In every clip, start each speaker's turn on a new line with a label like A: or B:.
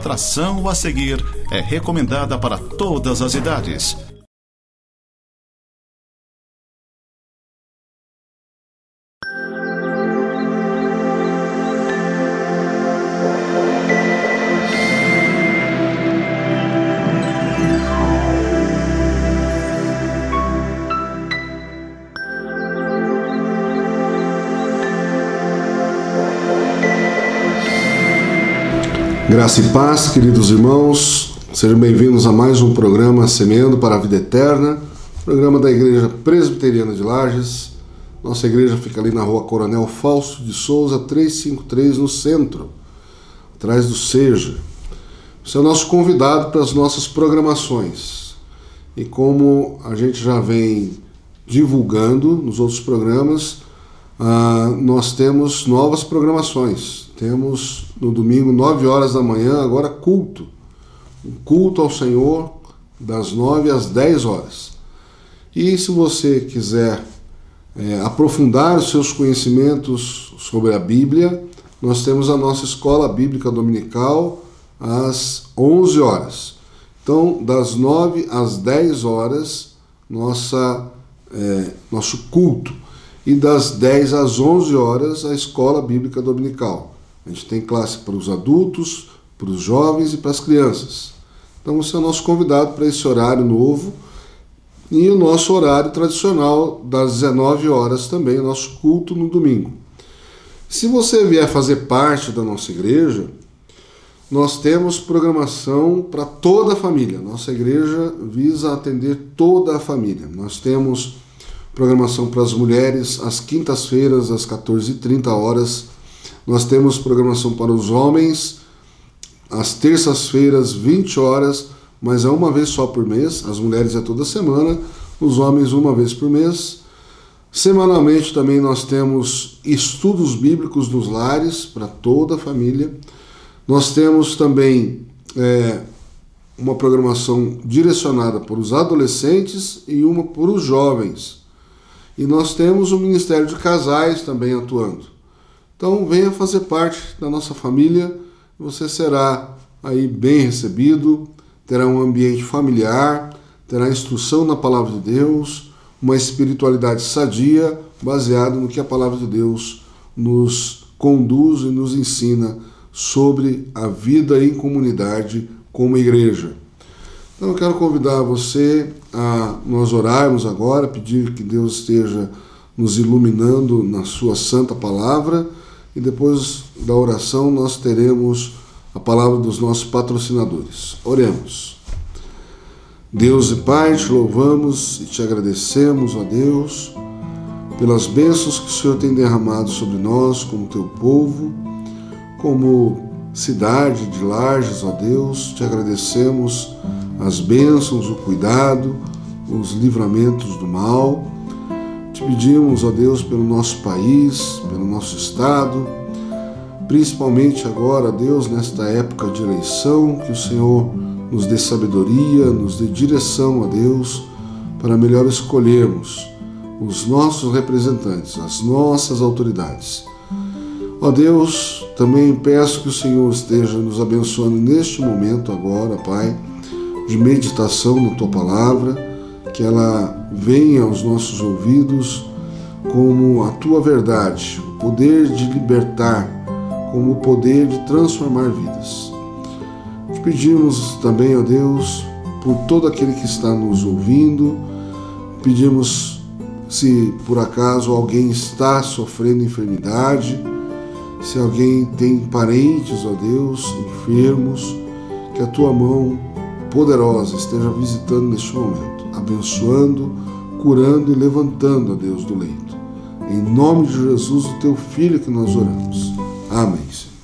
A: atração a seguir é recomendada para todas as idades.
B: Graça e paz, queridos irmãos, sejam bem-vindos a mais um programa Semeando para a Vida Eterna, programa da Igreja Presbiteriana de Lages. Nossa igreja fica ali na rua Coronel Fausto de Souza, 353, no centro, atrás do SEJA. Você é o nosso convidado para as nossas programações. E como a gente já vem divulgando nos outros programas, nós temos novas programações. Temos no domingo, 9 horas da manhã, agora culto. Um culto ao Senhor das 9 às 10 horas. E se você quiser aprofundar os seus conhecimentos sobre a Bíblia, nós temos a nossa escola bíblica dominical às 11 horas. Então, das 9 às 10 horas, nosso culto. E das 10 às 11 horas, a escola bíblica dominical. A gente tem classe para os adultos, para os jovens e para as crianças. Então você é o nosso convidado para esse horário novo e o nosso horário tradicional das 19 horas também, o nosso culto no domingo. Se você vier fazer parte da nossa igreja, nós temos programação para toda a família. Nossa igreja visa atender toda a família. Nós temos programação para as mulheres às quintas-feiras, às 14h30. Nós temos programação para os homens às terças-feiras, 20 horas, mas é uma vez só por mês. As mulheres é toda semana, os homens uma vez por mês. Semanalmente também nós temos estudos bíblicos nos lares para toda a família. Nós temos também uma programação direcionada para os adolescentes e uma para os jovens. E nós temos o Ministério de Casais também atuando. Então venha fazer parte da nossa família, você será aí bem recebido, terá um ambiente familiar, terá instrução na Palavra de Deus, uma espiritualidade sadia, baseada no que a Palavra de Deus nos conduz e nos ensina sobre a vida em comunidade como igreja. Então eu quero convidar você a nós orarmos agora, pedir que Deus esteja nos iluminando na sua santa palavra, e depois da oração nós teremos a palavra dos nossos patrocinadores. Oremos. Deus e Pai, te louvamos e te agradecemos, ó Deus, pelas bênçãos que o Senhor tem derramado sobre nós como teu povo, como cidade de Lages, ó Deus. Te agradecemos as bênçãos, o cuidado, os livramentos do mal. Te pedimos, ó Deus, pelo nosso país, pelo nosso estado, principalmente agora, Deus, nesta época de eleição, que o Senhor nos dê sabedoria, nos dê direção, ó Deus, para melhor escolhermos os nossos representantes, as nossas autoridades. Ó Deus, também peço que o Senhor esteja nos abençoando neste momento agora, Pai, de meditação na Tua Palavra, que ela venha aos nossos ouvidos como a Tua verdade, o poder de libertar, como o poder de transformar vidas. Te pedimos também, ó Deus, por todo aquele que está nos ouvindo, pedimos se por acaso alguém está sofrendo enfermidade, se alguém tem parentes, ó Deus, enfermos, que a Tua mão poderosa esteja visitando neste momento, abençoando, curando e levantando, ó Deus, do leito. Em nome de Jesus, o Teu Filho, que nós oramos. Amém, Senhor.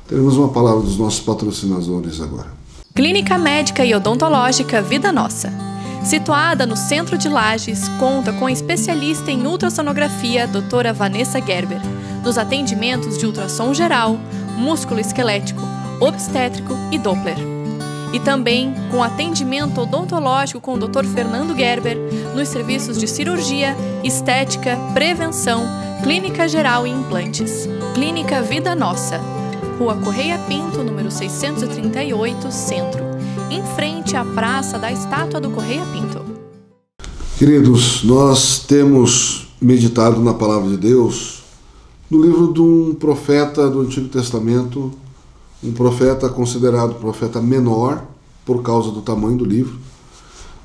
B: Teremos uma palavra dos nossos patrocinadores agora.
C: Clínica Médica e Odontológica Vida Nossa. Situada no centro de Lages, conta com a especialista em ultrassonografia, doutora Vanessa Gerber, nos atendimentos de ultrassom geral, músculo esquelético, obstétrico e Doppler. E também com atendimento odontológico com o Dr. Fernando Gerber nos serviços de cirurgia, estética, prevenção, clínica geral e implantes. Clínica Vida Nossa. Rua Correia Pinto, número 638, Centro, em frente à Praça da Estátua do Correia Pinto.
B: Queridos, nós temos meditado na Palavra de Deus no livro de um profeta do Antigo Testamento, um profeta considerado profeta menor por causa do tamanho do livro,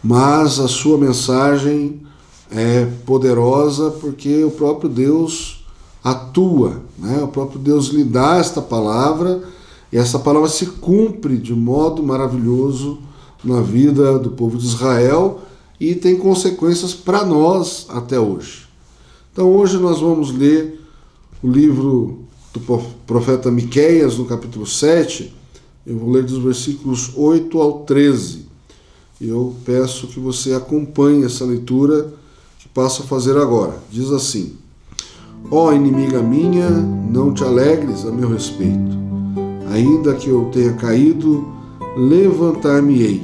B: mas a sua mensagem é poderosa porque o próprio Deus atua, né? O próprio Deus lhe dá esta palavra e essa palavra se cumpre de modo maravilhoso na vida do povo de Israel e tem consequências para nós até hoje. Então hoje nós vamos ler o livro do profeta Miqueias, no capítulo 7, eu vou ler dos versículos 8 ao 13. E eu peço que você acompanhe essa leitura que passo a fazer agora. Diz assim: Ó inimiga minha, não te alegres a meu respeito. Ainda que eu tenha caído, levantar-me-ei.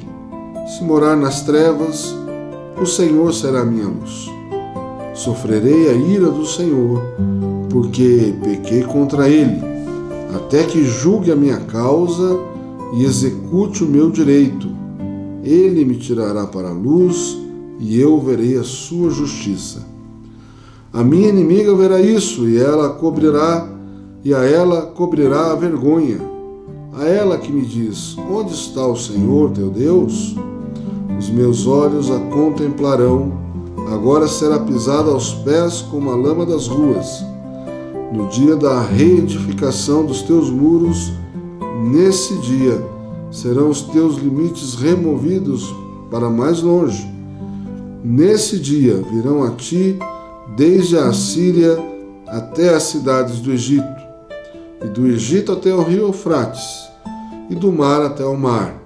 B: Se morar nas trevas, o Senhor será minha luz. Sofrerei a ira do Senhor, porque pequei contra ele, até que julgue a minha causa e execute o meu direito. Ele me tirará para a luz e eu verei a sua justiça. A minha inimiga verá isso e a ela cobrirá a vergonha. A ela que me diz: onde está o Senhor teu Deus? Os meus olhos a contemplarão. Agora será pisada aos pés como a lama das ruas. No dia da reedificação dos teus muros, nesse dia serão os teus limites removidos para mais longe. Nesse dia virão a ti desde a Assíria até as cidades do Egito, e do Egito até o rio Eufrates, e do mar até o mar,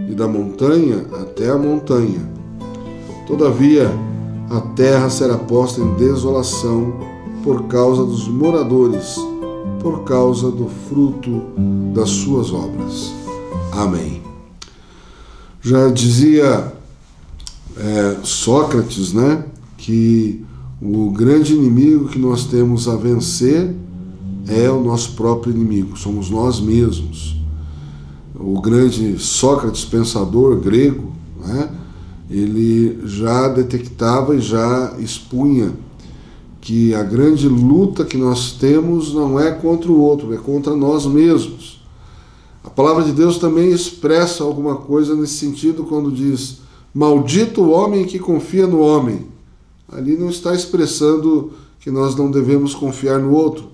B: e da montanha até a montanha. Todavia, a terra será posta em desolação por causa dos moradores, por causa do fruto das suas obras. Amém. Já dizia Sócrates, né, que o grande inimigo que nós temos a vencer é o nosso próprio inimigo, somos nós mesmos. O grande Sócrates, pensador grego, né, ele já detectava e já expunha que a grande luta que nós temos não é contra o outro, é contra nós mesmos. A palavra de Deus também expressa alguma coisa nesse sentido quando diz: maldito o homem que confia no homem. Ali não está expressando que nós não devemos confiar no outro,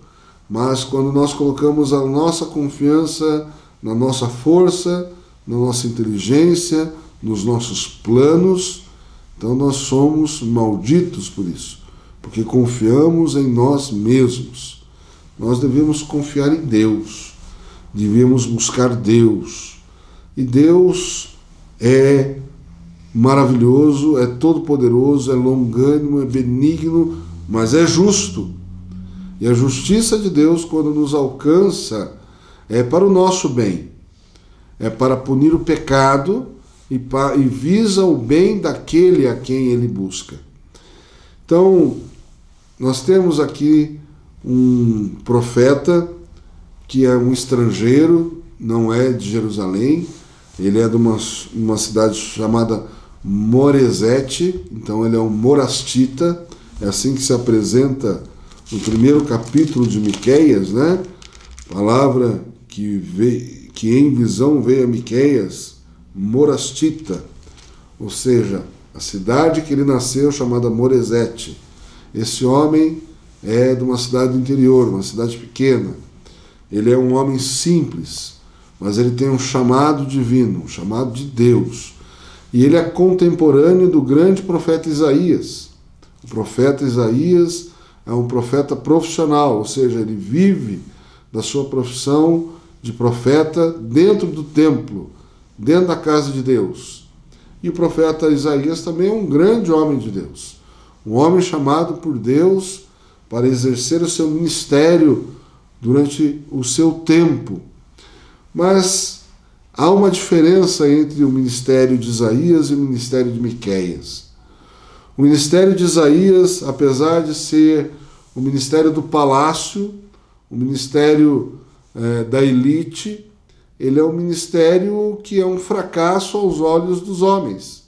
B: mas quando nós colocamos a nossa confiança na nossa força, na nossa inteligência, nos nossos planos, então nós somos malditos por isso, porque confiamos em nós mesmos. Nós devemos confiar em Deus, devemos buscar Deus. E Deus é maravilhoso, é todo-poderoso, é longânimo, é benigno, mas é justo. E a justiça de Deus, quando nos alcança, é para o nosso bem, é para punir o pecado e visa o bem daquele a quem ele busca. Então, nós temos aqui um profeta que é um estrangeiro, não é de Jerusalém, ele é de uma cidade chamada Moresete, então ele é um morastita, é assim que se apresenta no primeiro capítulo de Miqueias, né? Palavra que em visão veio a Miqueias, morastita, ou seja, a cidade que ele nasceu chamada Moresete. Esse homem é de uma cidade do interior, uma cidade pequena. Ele é um homem simples, mas ele tem um chamado divino, um chamado de Deus. E ele é contemporâneo do grande profeta Isaías. O profeta Isaías é um profeta profissional, ou seja, ele vive da sua profissão de profeta dentro do templo, dentro da casa de Deus. E o profeta Isaías também é um grande homem de Deus, um homem chamado por Deus para exercer o seu ministério durante o seu tempo. Mas há uma diferença entre o ministério de Isaías e o ministério de Miqueias. O ministério de Isaías, apesar de ser o ministério do palácio, o ministério da elite, ele é um ministério que é um fracasso aos olhos dos homens.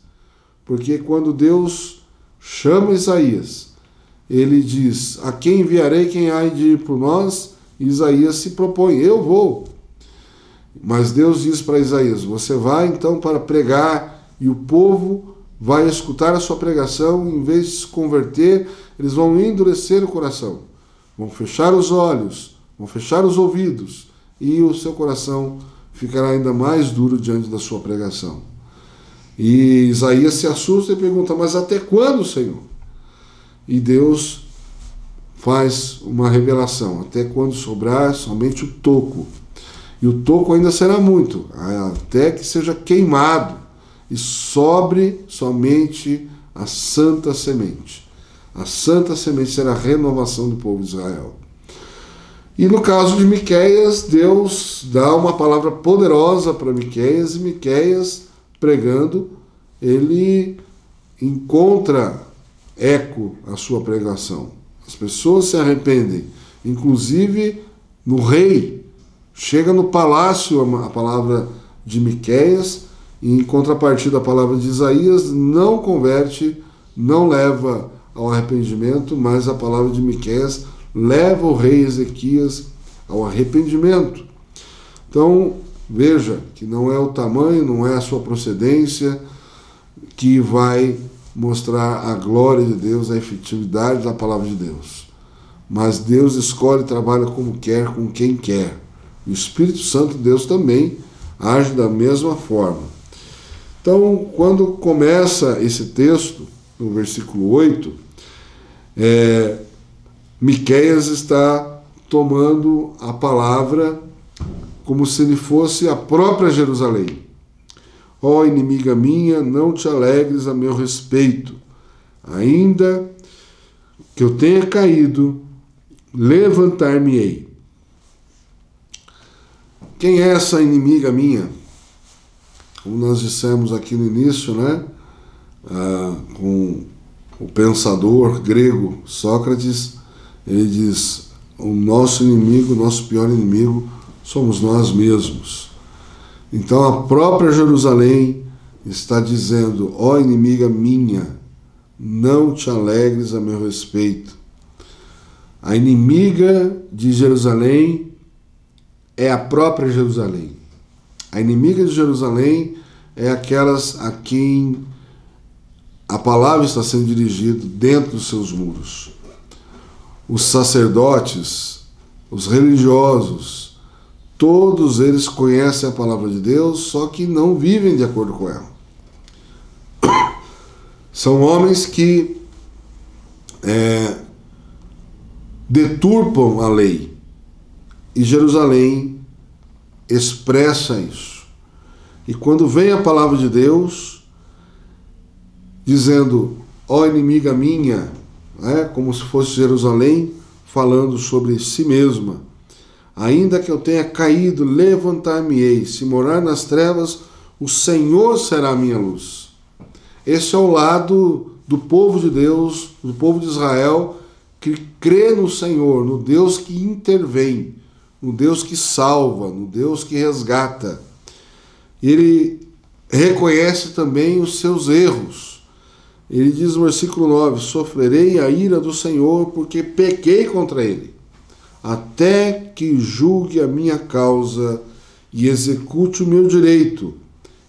B: Porque quando Deus chama Isaías, ele diz: a quem enviarei, quem há de ir por nós? E Isaías se propõe: eu vou. Mas Deus diz para Isaías: você vai então para pregar, e o povo vai escutar a sua pregação, em vez de se converter, eles vão endurecer o coração, vão fechar os olhos, vão fechar os ouvidos, e o seu coração ficará ainda mais duro diante da sua pregação. E Isaías se assusta e pergunta: mas até quando, Senhor? E Deus faz uma revelação: até quando sobrar somente o toco. E o toco ainda será muito, até que seja queimado, e sobre somente a santa semente. A santa semente será a renovação do povo de Israel. E no caso de Miqueias, Deus dá uma palavra poderosa para Miqueias, e Miqueias, pregando, ele encontra eco à sua pregação. As pessoas se arrependem, inclusive no rei. Chega no palácio a palavra de Miqueias, e em contrapartida a palavra de Isaías não converte, não leva ao arrependimento, mas a palavra de Miqueias leva o rei Ezequias ao arrependimento. Então, veja que não é o tamanho, não é a sua procedência que vai mostrar a glória de Deus, a efetividade da palavra de Deus. Mas Deus escolhe e trabalha como quer, com quem quer. O Espírito Santo de Deus também age da mesma forma. Então, quando começa esse texto, no versículo 8, Miqueias está tomando a palavra como se ele fosse a própria Jerusalém. Ó inimiga minha, não te alegres a meu respeito. Ainda que eu tenha caído, levantar-me-ei. Quem é essa inimiga minha? Como nós dissemos aqui no início, né? Com o pensador grego Sócrates, ele diz: o nosso inimigo, o nosso pior inimigo, somos nós mesmos. Então a própria Jerusalém está dizendo: ó inimiga minha, não te alegres a meu respeito. A inimiga de Jerusalém é a própria Jerusalém. A inimiga de Jerusalém é aquelas a quem a palavra está sendo dirigida dentro dos seus muros. Os sacerdotes, os religiosos, todos eles conhecem a palavra de Deus, só que não vivem de acordo com ela. São homens que deturpam a lei. E Jerusalém expressa isso. E quando vem a palavra de Deus, dizendo: ó inimiga minha, como se fosse Jerusalém falando sobre si mesma, ainda que eu tenha caído, levantar-me-ei, se morar nas trevas, o Senhor será a minha luz. Esse é o lado do povo de Deus, do povo de Israel, que crê no Senhor, no Deus que intervém, no Deus que salva, no Deus que resgata. Ele reconhece também os seus erros. Ele diz no versículo 9: sofrerei a ira do Senhor, porque pequei contra ele, até que julgue a minha causa e execute o meu direito.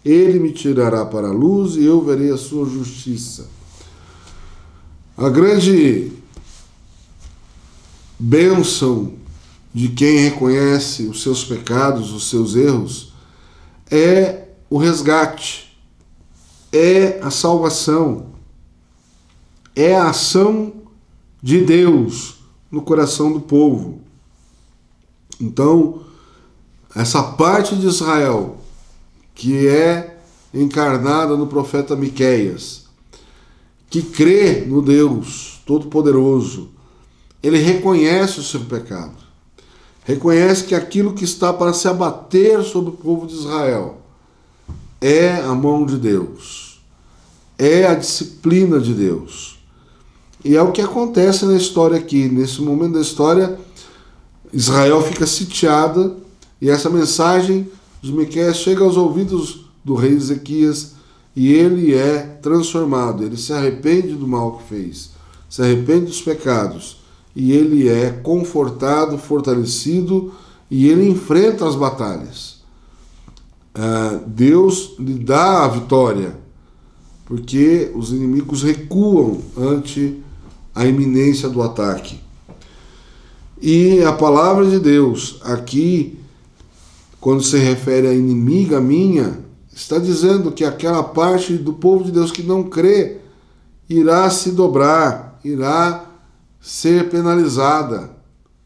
B: Ele me tirará para a luz e eu verei a sua justiça. A grande bênção de quem reconhece os seus pecados, os seus erros, é o resgate, é a salvação, é a ação de Deus no coração do povo. Então, essa parte de Israel que é encarnada no profeta Miqueias, que crê no Deus Todo-Poderoso, ele reconhece o seu pecado, reconhece que aquilo que está para se abater sobre o povo de Israel é a mão de Deus, é a disciplina de Deus. E é o que acontece na história aqui. Nesse momento da história, Israel fica sitiada E essa mensagem de Miqueias chega aos ouvidos do rei Ezequias e ele é transformado, ele se arrepende do mal que fez, se arrepende dos pecados e ele é confortado, fortalecido e ele enfrenta as batalhas. Deus lhe dá a vitória, porque os inimigos recuam ante a iminência do ataque. E a palavra de Deus aqui, quando se refere a inimiga minha, está dizendo que aquela parte do povo de Deus que não crê irá se dobrar, irá ser penalizada,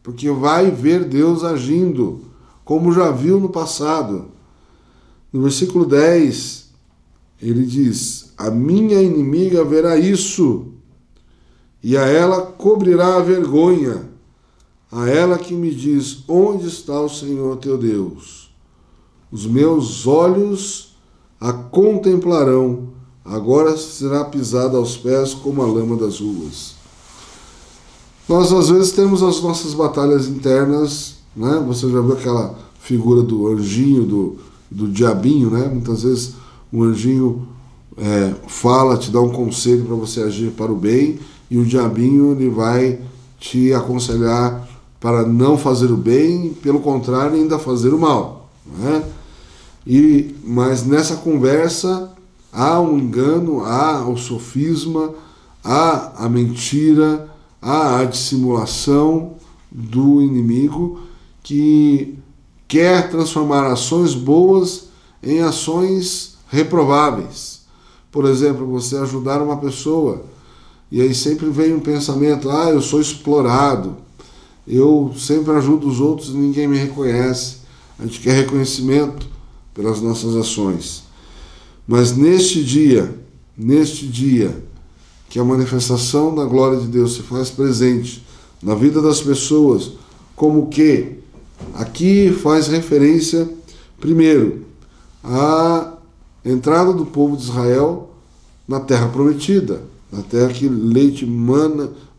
B: porque vai ver Deus agindo, como já viu no passado. No versículo 10, ele diz: a minha inimiga verá isso, e a ela cobrirá a vergonha, a ela que me diz: onde está o Senhor teu Deus? Os meus olhos a contemplarão, agora será pisada aos pés como a lama das ruas. Nós às vezes temos as nossas batalhas internas, né? Você já viu aquela figura do anjinho, do diabinho, né? Muitas vezes o anjinho fala, te dá um conselho para você agir para o bem, e o diabinho ele vai te aconselhar para não fazer o bem, pelo contrário, ainda fazer o mal, né? Mas nessa conversa há um engano, há o sofisma, há a mentira, há a dissimulação do inimigo que quer transformar ações boas em ações reprováveis. Por exemplo, você ajudar uma pessoa e aí sempre vem um pensamento: eu sou explorado, eu sempre ajudo os outros e ninguém me reconhece. A gente quer reconhecimento pelas nossas ações. Mas neste dia que a manifestação da glória de Deus se faz presente na vida das pessoas, como que aqui faz referência, primeiro, à entrada do povo de Israel na terra prometida, na terra que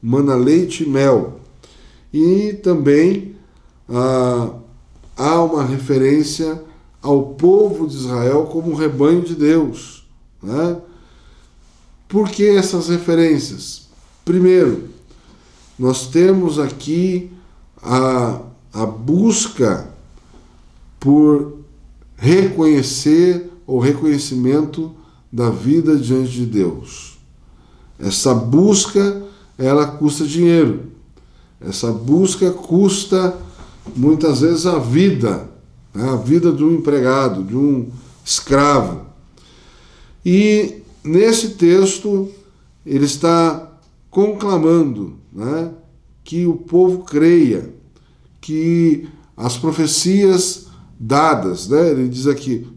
B: mana leite e mel. E também há uma referência ao povo de Israel como rebanho de Deus, né? Por que essas referências? Primeiro, nós temos aqui a busca por reconhecer ou reconhecimento da vida diante de Deus. Essa busca, ela custa dinheiro. Essa busca custa muitas vezes a vida de um empregado, de um escravo. E nesse texto ele está conclamando, né, que o povo creia, que as profecias dadas, né, ele diz aqui: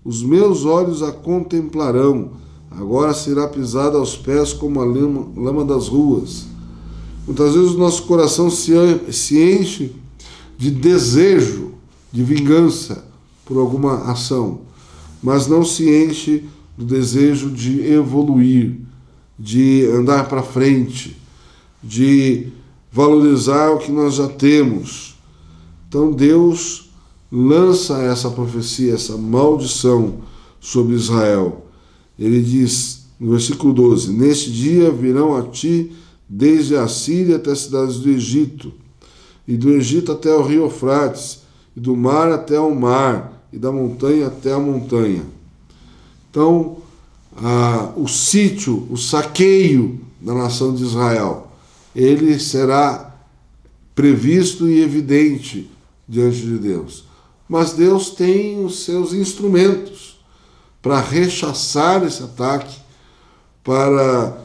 B: os meus olhos a contemplarão, agora será pisada aos pés como a lama das ruas. Muitas vezes o nosso coração se enche de desejo, de vingança por alguma ação, mas não se enche do desejo de evoluir, de andar para frente, de valorizar o que nós já temos. Então Deus lança essa profecia, essa maldição sobre Israel. Ele diz no versículo 12: neste dia virão a ti desde a Síria até as cidades do Egito, e do Egito até o rio Eufrates, e do mar até o mar, e da montanha até a montanha. Então, o sítio, o saqueio da nação de Israel, ele será previsto e evidente diante de Deus. Mas Deus tem os seus instrumentos para rechaçar esse ataque, para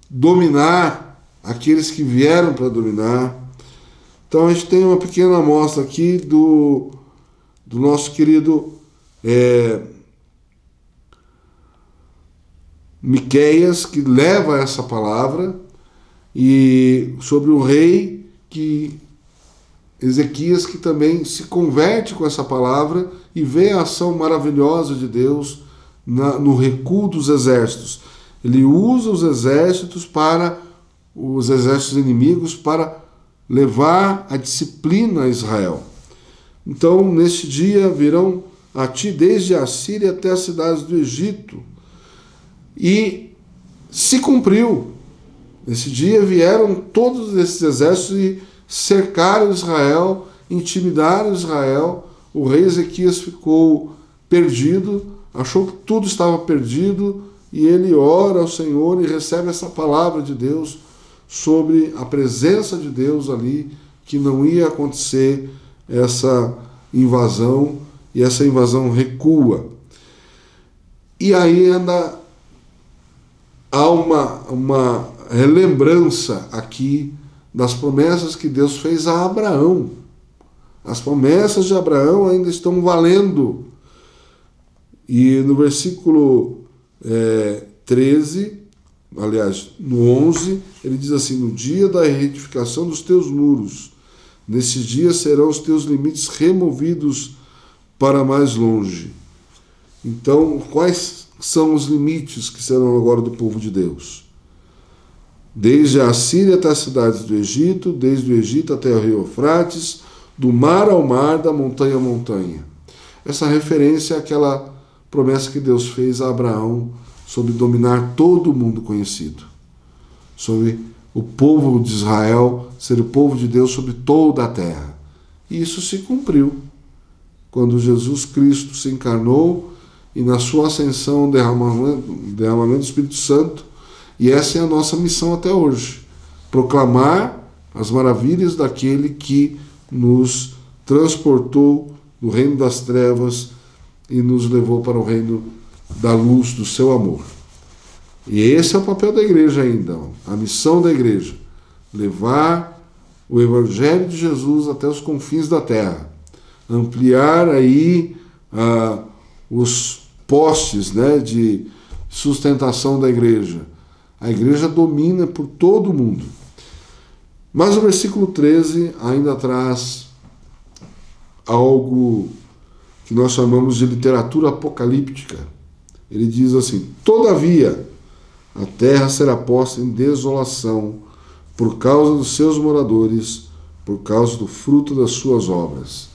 B: dominar aqueles que vieram para dominar. Então a gente tem uma pequena amostra aqui do nosso querido Miqueias, que leva essa palavra, e sobre o rei Ezequias, que também se converte com essa palavra e vê a ação maravilhosa de Deus no recuo dos exércitos. Ele usa os exércitos inimigos para levar a disciplina a Israel. Então, neste dia virão a ti desde a Síria até as cidades do Egito. E se cumpriu. Nesse dia vieram todos esses exércitos e cercaram Israel, intimidaram Israel. O rei Ezequias ficou perdido, achou que tudo estava perdido, e ele ora ao Senhor e recebe essa palavra de Deus sobre a presença de Deus ali, que não ia acontecer essa invasão, e essa invasão recua. E aí ainda há uma relembrança aqui das promessas que Deus fez a Abraão. As promessas de Abraão ainda estão valendo. E no versículo 13, aliás, no 11, ele diz assim: no dia da reedificação dos teus muros, nesses dias serão os teus limites removidos para mais longe. Então, quais são os limites que serão agora do povo de Deus? Desde a Síria até as cidades do Egito, desde o Egito até o rio Eufrates, do mar ao mar, da montanha à montanha. Essa referência é aquela promessa que Deus fez a Abraão sobre dominar todo o mundo conhecido, sobre o povo de Israel ser o povo de Deus sobre toda a terra. E isso se cumpriu quando Jesus Cristo se encarnou e na sua ascensão, derramamento do Espírito Santo. E essa é a nossa missão até hoje: proclamar as maravilhas daquele que nos transportou do reino das trevas e nos levou para o reino da luz do seu amor. E esse é o papel da igreja ainda, a missão da igreja: levar o Evangelho de Jesus até os confins da terra, ampliar aí os postes, né, de sustentação da igreja. A igreja domina por todo o mundo. Mas o versículo 13 ainda traz algo que nós chamamos de literatura apocalíptica. Ele diz assim: todavia, a terra será posta em desolação por causa dos seus moradores, por causa do fruto das suas obras.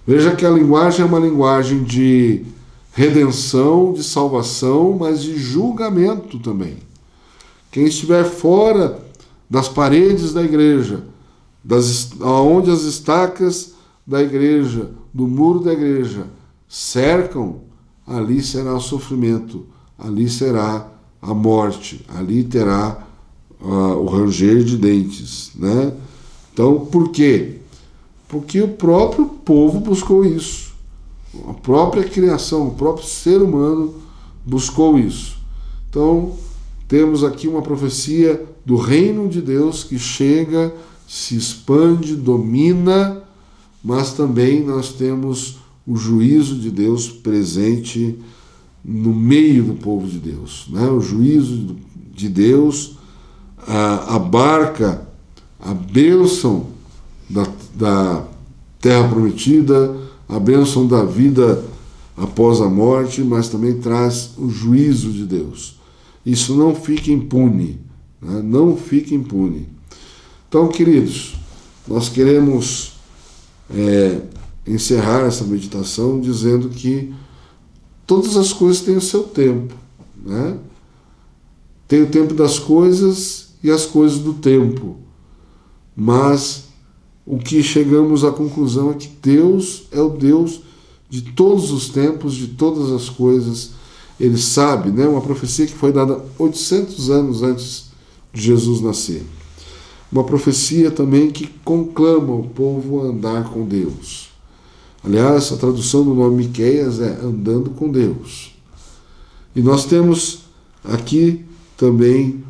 B: Veja que a linguagem é uma linguagem de redenção, de salvação, mas de julgamento também. Quem estiver fora das paredes da igreja, onde as estacas da igreja, do muro da igreja, cercam, ali será o sofrimento, ali será a morte, ali terá o ranger de dentes, né? Então, por quê? Porque o próprio povo buscou isso. A própria criação, o próprio ser humano buscou isso. Então, temos aqui uma profecia do reino de Deus que chega, se expande, domina, mas também nós temos o juízo de Deus presente no meio do povo de Deus, né? O juízo de Deus abarca a bênção da terra prometida, a bênção da vida após a morte, mas também traz o juízo de Deus. Isso não fica impune, né? Não fica impune. Então, queridos, nós queremos encerrar essa meditação dizendo que todas as coisas têm o seu tempo, né? Tem o tempo das coisas e as coisas do tempo. Mas o que chegamos à conclusão é que Deus é o Deus de todos os tempos, de todas as coisas. Ele sabe, né? Uma profecia que foi dada 800 anos antes de Jesus nascer. Uma profecia também que conclama o povo a andar com Deus. Aliás, a tradução do nome Miqueias é andando com Deus. E nós temos aqui também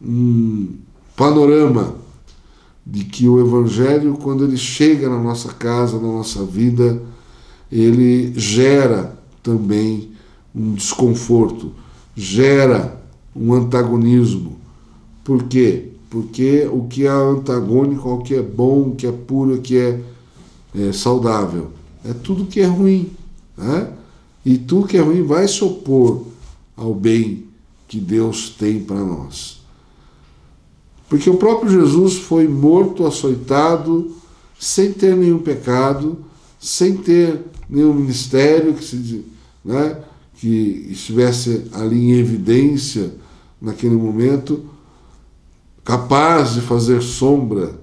B: um panorama de que o Evangelho, quando ele chega na nossa casa, na nossa vida, ele gera também um desconforto, gera um antagonismo. Por quê? Porque o que é antagônico ao que é bom, o que é puro, o que é saudável, é tudo que é ruim, né? E tudo que é ruim vai se opor ao bem que Deus tem para nós. Porque o próprio Jesus foi morto, açoitado, sem ter nenhum pecado, sem ter nenhum ministério que estivesse ali em evidência naquele momento, capaz de fazer sombra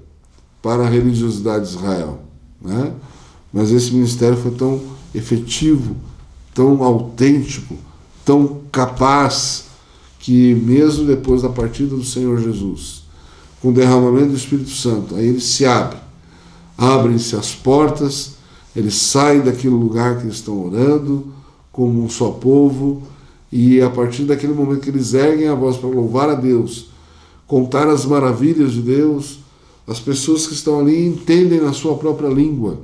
B: para a religiosidade de Israel, né? Mas esse ministério foi tão efetivo, tão autêntico, tão capaz, que mesmo depois da partida do Senhor Jesus, com o derramamento do Espírito Santo, aí ele se abrem-se as portas, eles saem daquele lugar que eles estão orando, como um só povo, e a partir daquele momento que eles erguem a voz para louvar a Deus, contar as maravilhas de Deus, as pessoas que estão ali entendem na sua própria língua,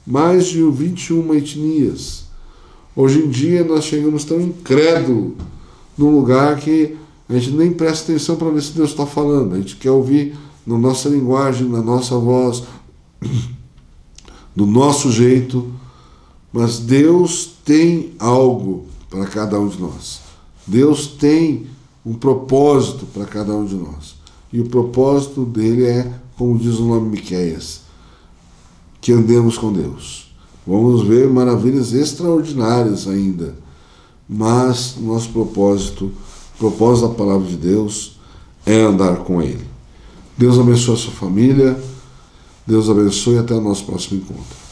B: mais de 21 etnias. Hoje em dia nós chegamos tão incrédulos num lugar que a gente nem presta atenção para ver se Deus está falando, a gente quer ouvir na nossa linguagem, na nossa voz, do nosso jeito, mas Deus tem algo para cada um de nós. Deus tem um propósito para cada um de nós. E o propósito dele é, como diz o nome Miqueias, que andemos com Deus. Vamos ver maravilhas extraordinárias ainda, mas o nosso propósito, o propósito da palavra de Deus é andar com Ele. Deus abençoe a sua família, Deus abençoe e até o nosso próximo encontro.